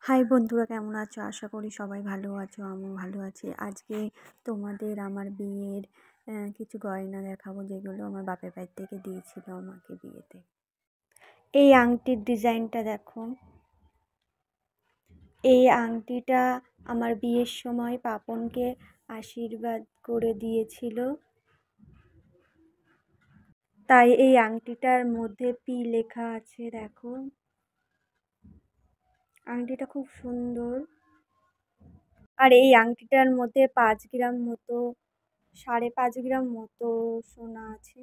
High বন্ধুরা, কেমন আছো? আশা করি সবাই ভালো আছো, আমিও ভালো আছি। আজকে তোমাদের আমার বিয়ের কিছু গয়না দেখাবো, যেগুলো আমার বাপের বাড়ি থেকে দিয়েছিল আমাকে বিয়েতে। এই আংটির ডিজাইনটা দেখো। এই আংটিটা আমার বিয়ের সময় পাপনকে আশীর্বাদ করে দিয়েছিল, তাই এই আংটিটার মধ্যে পি লেখা আছে। দেখো, আংটিটা খুব সুন্দর। আর এই আংটিটার মধ্যে 5 গ্রাম মতো, 5.5 গ্রাম মতো সোনা আছে।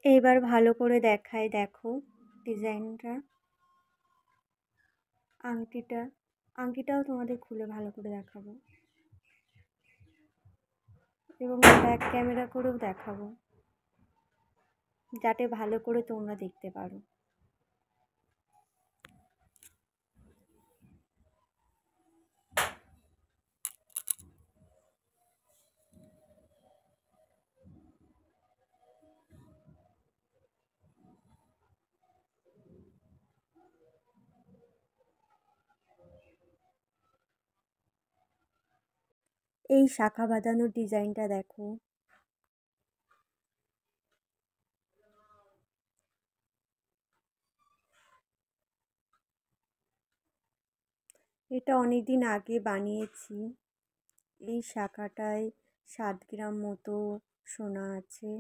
এইবার ভালো করে দেখাই, দেখো ডিজাইনটা। আংটিটাও তোমাদের খুলে ভালো করে দেখাবো, এবং ব্যাক ক্যামেরা করেও দেখাবো, যাতে ভালো করে তোমরা দেখতে পারো। এই শাখা বাঁধানোর ডিজাইনটা দেখো। এটা অনেকদিন আগে বানিয়েছি। এই শাখাটায় 7 গ্রাম মতো সোনা আছে।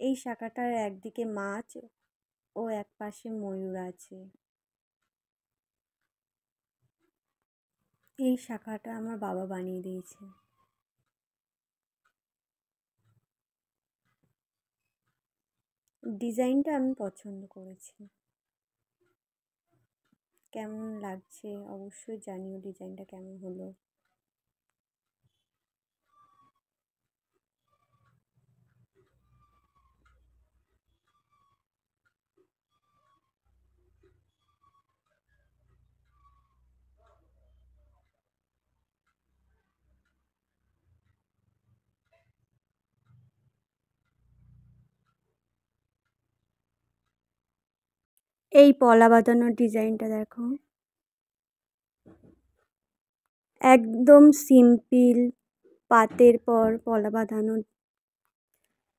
এই শাখাটার একদিকে মাছ ও এক পাশে ময়ূর আছে। এই শাখাটা আমার বাবা বানিয়ে দিয়েছে। ডিজাইনটা আমি পছন্দ করেছি। কেমন লাগছে অবশ্যই জানিও, ডিজাইনটা কেমন হলো। এই পলা বাঁধানোর ডিজাইনটা দেখো। একদম সিম্পল পাতের পর পলা বাঁধানো।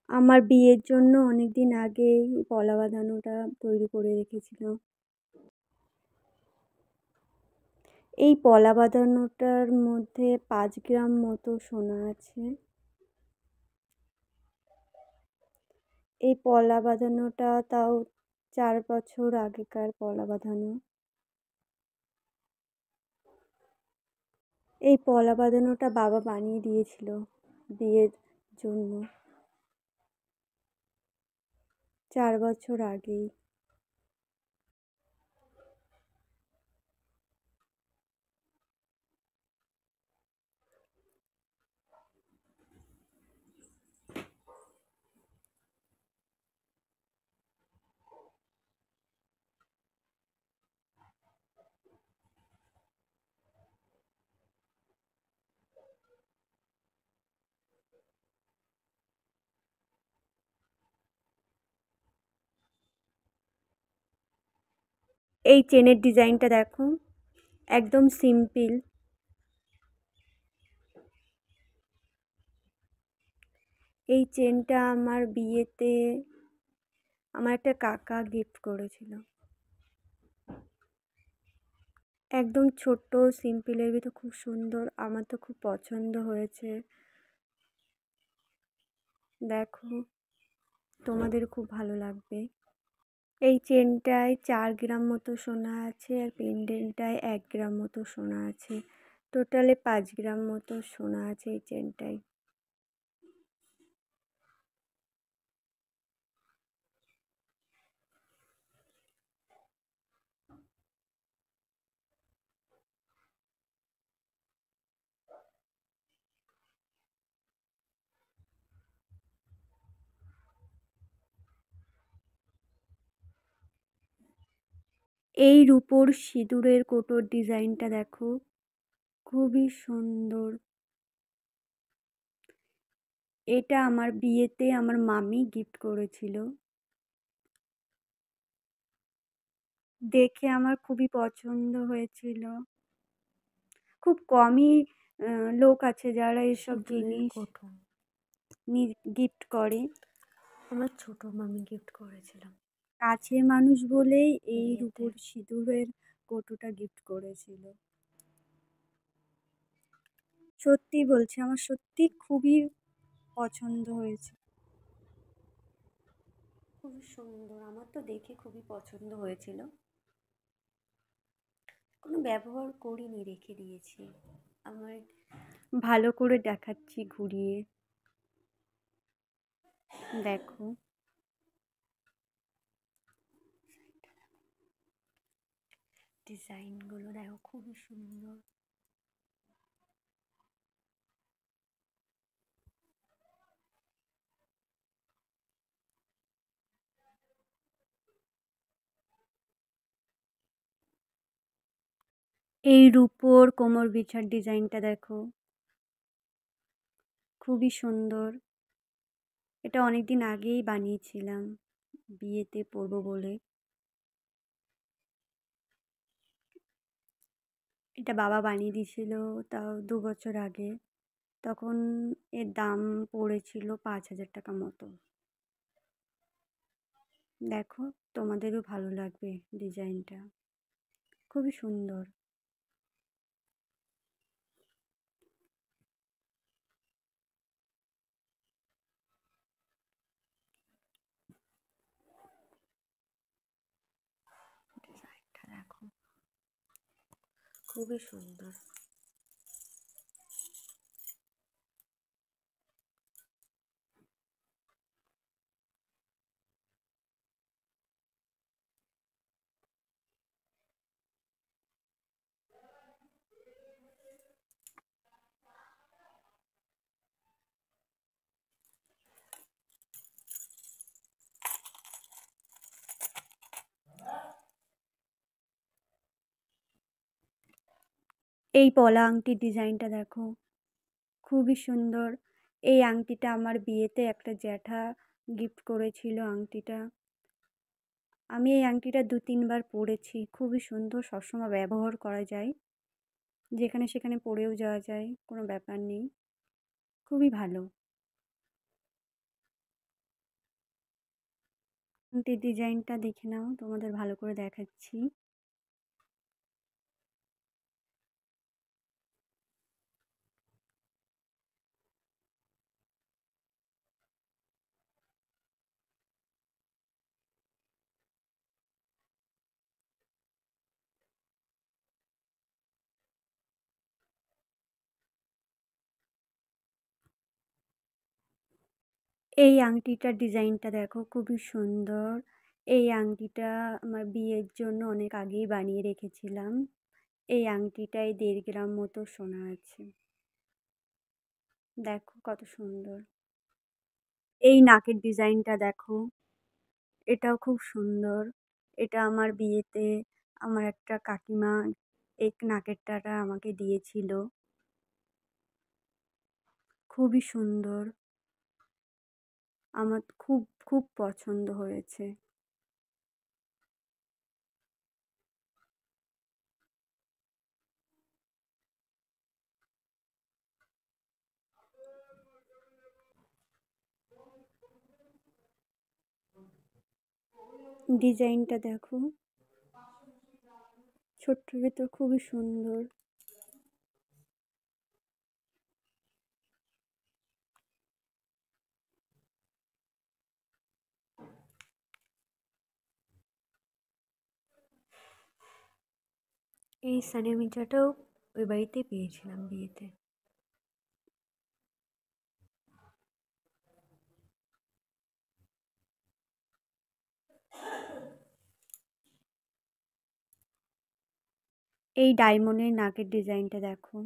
আমার বিয়ের জন্য অনেকদিন আগে পলা বাঁধানোটা তৈরি করে রেখেছিল। এই পলা বাঁধানোটার মধ্যে 5 গ্রাম মতো সোনা আছে। এই পলা বাঁধানোটা তাও 4 বছর আগেকার পলা বাঁধানো। এই পলা বাঁধানোটা বাবা বানিয়ে দিয়েছিল বিয়ের জন্য 4 বছর আগেই। এই চেনের ডিজাইনটা দেখো, একদম সিম্পল। এই চেনটা আমার বিয়েতে আমার একটা কাকা গিফট করেছিল। একদম ছোট্ট সিম্পলের ভিতর খুব সুন্দর, আমার তো খুব পছন্দ হয়েছে। দেখো, তোমাদের খুব ভালো লাগবে। এই চেনটায় 4 গ্রাম মতো সোনা আছে, আর পেন্ডেন্টটায় 1 গ্রাম মতো সোনা আছে। টোটালে 5 গ্রাম মতো সোনা আছে এই চেনটায়। এই রূপোর সিঁদুরের কোটোর ডিজাইনটা দেখো, খুবই সুন্দর। এটা আমার বিয়েতে আমার মামি গিফট করেছিল। দেখে আমার খুবই পছন্দ হয়েছিল। খুব কমই লোক আছে যারা এসব জিনিস গিফট করে। আমার ছোট মামি গিফট করেছিলাম। কাছের মানুষ বলেই এই রূপোর সিঁদুরের কৌটোটা গিফট করেছিল। সত্যি বলছি, আমার সত্যি খুবই পছন্দ হয়েছে। খুবই সুন্দর, আমার তো দেখে খুবই পছন্দ হয়েছিল। কোনো ব্যবহার করিনি, রেখে দিয়েছি। আমার ভালো করে দেখাচ্ছি ঘুরিয়ে, দেখো। ডিজাইনগুলো দেখো, খুবই সুন্দর। এই রূপোর কোমর বিছার ডিজাইনটা দেখো, খুবই সুন্দর। এটা অনেকদিন আগেই বানিয়েছিলাম, বিয়েতে পরবো বলে। এটা বাবা বানিয়ে দিয়েছিল, তাও 2 বছর আগে। তখন এর দাম পড়েছিল 5,000 টাকা মতো। দেখো, তোমাদেরও ভালো লাগবে ডিজাইনটা, খুবই সুন্দর। ডিজাইনটা দেখো, খুবই সুন্দর। এই পলা আংটির ডিজাইনটা দেখো, খুবই সুন্দর। এই আংটিটা আমার বিয়েতে একটা জ্যাঠা গিফট করেছিল আংটিটা। আমি এই আংটিটা 2-3 বার পরেছি, খুবই সুন্দর, সবসময় ব্যবহার করা যায়, যেখানে সেখানে পরেও যাওয়া যায়, কোনো ব্যাপার নেই, খুবই ভালো। আংটির ডিজাইনটা দেখে নাও, তোমাদের ভালো করে দেখাচ্ছি। এই আংটিটার ডিজাইনটা দেখো, খুবই সুন্দর। এই আংটিটা আমার বিয়ের জন্য অনেক আগেই বানিয়ে রেখেছিলাম। এই আংটিটায় 1.5 গ্রাম মতো সোনা আছে, দেখো কত সুন্দর। এই নাকের ডিজাইনটা দেখো, এটাও খুব সুন্দর। এটা আমার বিয়েতে আমার একটা কাকিমা এই নাকেরটাটা আমাকে দিয়েছিল, খুবই সুন্দর, আমার খুব খুব পছন্দ হয়েছে। ডিজাইনটা দেখো, ছোট্টর ভেতর খুবই সুন্দর। এই সানিমিচাটাও ওই বাড়িতে পেয়েছিলাম বিয়েতে। এই ডায়মন্ডের নাকের ডিজাইনটা দেখো,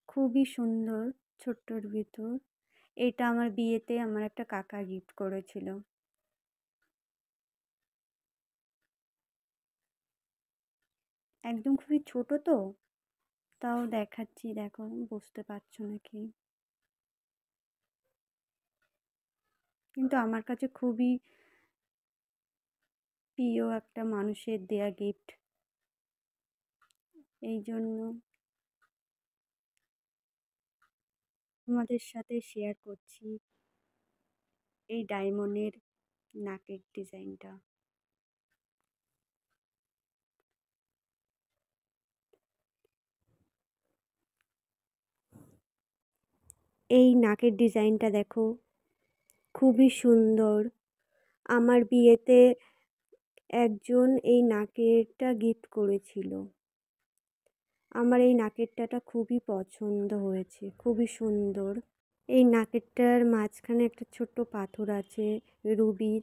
খুবই সুন্দর, ছোট্টর ভিতর। এটা আমার বিয়েতে আমার একটা কাকা গিফট করেছিল। একদম খুবই ছোট তো, তাও দেখাচ্ছি, দেখো বুঝতে পারছো নাকি। কিন্তু আমার কাছে খুবই প্রিয় একটা মানুষের দেয়া গিফট, এই জন্য তোমাদের সাথে শেয়ার করছি এই ডায়মন্ডের নাকের ডিজাইনটা। এই নাকের ডিজাইনটা দেখো, খুবই সুন্দর। আমার বিয়েতে একজন এই নাকেরটা গিফট করেছিল। আমার এই নাকেরটাটা খুবই পছন্দ হয়েছে, খুবই সুন্দর। এই নাকেরটার মাঝখানে একটা ছোট্ট পাথর আছে রুবির।